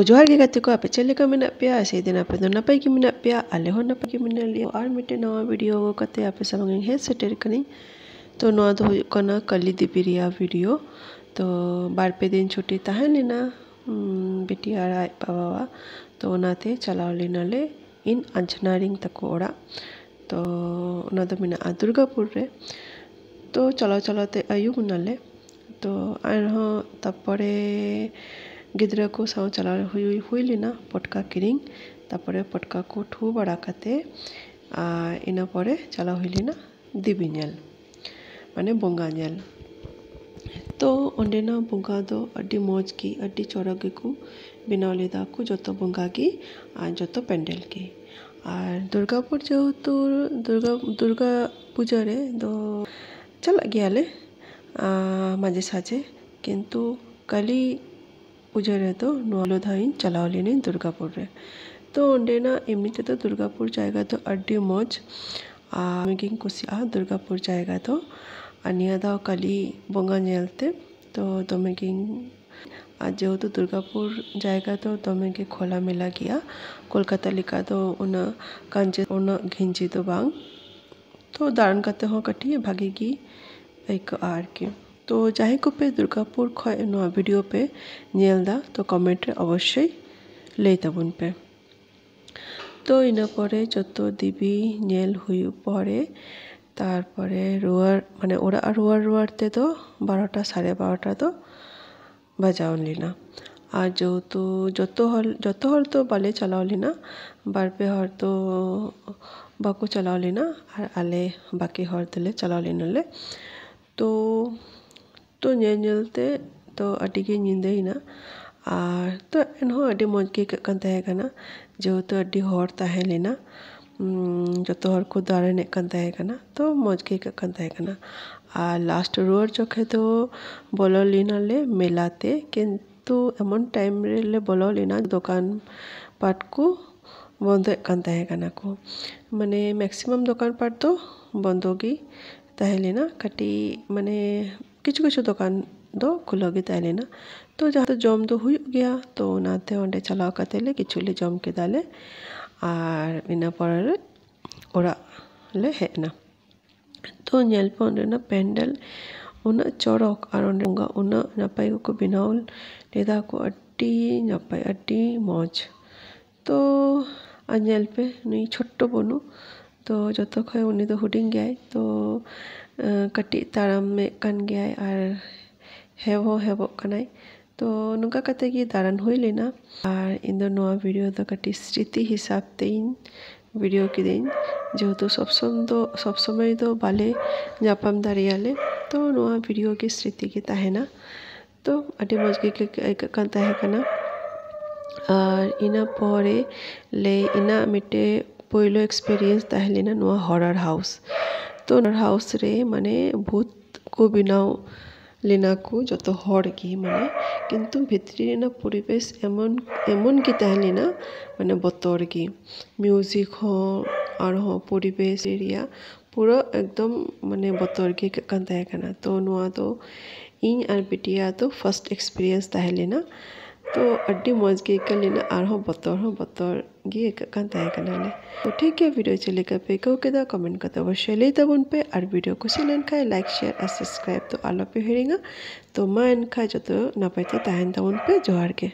जोहार गे गाते को आपे चले का मेना पे से दिन आपे दो नपाई की मेना पे आले हो नपाई की मेना लियो और मिटे नवा वीडियो को कते आपे समंग हे सेटेर कनी तो नवा दो कना कली दिपिरिया वीडियो तो बार पे दिन छुट्टी ताहें लेना बेटी और आय बाबा तो ओनाते चलाव लेना ले इन अंजनारिंग तको ओड़ा तो ओना दो मेना दुर्गापुर रे तो चलाव चलाते आयुब नाले तो आरहो तापरे गिद्रा को साव चला हुई लेना पटका किरिंग तापरे पटका को ठू बड़ा कते इना परे चला हुई लेना दिबी नेल माने बोंगा नेल तो ओंडेना बोंगा दो अड्डी मौज की अड्डी चौरग को बिना लेदा को जोतो बोंगा की जोतो पेंडल की और दुर्गापुर जो तो दुर्गा पूजा रे दो चला गया ले माजे साजे किंतु कली पूजा रे तो नोलो धाइन चलाव लेनी दुर्गापुर रे तो ओंडेना एमनीते तो दुर्गापुर जाएगा तो अड्डी मौज मेकिंग कुसिया दुर्गापुर जाएगा तो अनिया दाव कली बोंगा नेलते तो दोमेकिंग आज जो तो दुर्गापुर जाएगा तो दोमेके खोला मेला गया कोलकाता लिखा तो उना कांचे उना घिंची तो बांग तो दारन करते हो कटी भागी की एक आर के तो जाहे को पे दुर्गापुर खय नवा वीडियो पे नेलदा तो कमेंट रे अवश्य ले तबुन पे तो इना परे जतो दिबी नेल हुई परे तार परे रुआर माने ओरा रुआर ते तो 12टा 12:30 तो बजाव लेना और जो तो जतो हल तो बाले चलाव लेना बार पे हर तो बाको चलाव लेना और आले बाकी हर तले चलाव लेना ले तो नेलते तो अटी के निंदे ही ना और तो इन्हों अडी मौज के कन तहे कना जो तो अडी हर ताहे लेना जो तो हर को दारने कन तहे कना तो मौज के कन तहे कना और लास्ट रोड चोखे तो बोलो लेना ले मेलाते किंतु एमन टाइम रे ले बोलो लेना दुकान पाट को बंद कन तहे कना को माने मैक्सिमम दुकान पाट तो बंदोगी ताहे लेना कटी माने किछु किछु दुकान दो खुलोगी ताहे लेना तो जहाँ तो जम दो हुई गया तो नाते ओंडे चलाव कते ले किछु ले जम के दाले और इना पर ओरा ले हेना तो नेल पे ओंडे ना पेंडल उना चौरक और ओंडे उना नपाई को बिनाव लेदा को अड्डी नपाई अड्डी मौज तो नेल पे नुई छोट्टो बनु तो जतो खय उनी तो हुडिंग गया तो कटी ताराम में कन गया और हेवो कनाई तो नुका कते की दारन हुई लेना और इन दो नवा वीडियो तो कटी स्मृति हिसाब ते इन वीडियो की दिन जो तो सब समय तो बाले जापाम दारियाले तो नवा वीडियो की स्मृति की ताहेना तो अडी मौज के कन ताहे कना और इना परे ले इना मिटे पोइलो एक्सपीरियंस ताहे लेना नवा हॉरर हाउस तो हॉरर हाउस रे माने भूत को बिनाव लेना को जो तो हॉर की माने किंतु भितरी ना परिवेश एमन की ताहे लेना माने बतर की म्यूजिक हो और हो परिवेश एरिया पूरा एकदम माने बतर की कन ताहे कना तो नवा तो इन और बिटिया तो फर्स्ट एक्सपीरियंस ताहे लेना तो अड्डी मौज के कर लेना और हो बतर गे कन ताहे कना ले तो ठीक है वीडियो चले का पे को के दा कमेंट करते अवश्य ले तब उन पे और वीडियो को सिलन खाए लाइक शेयर और सब्सक्राइब तो आलो पे हेरेंगा तो मैं इनका जो तो ना पाते ताहन तब उन पे जोहार के।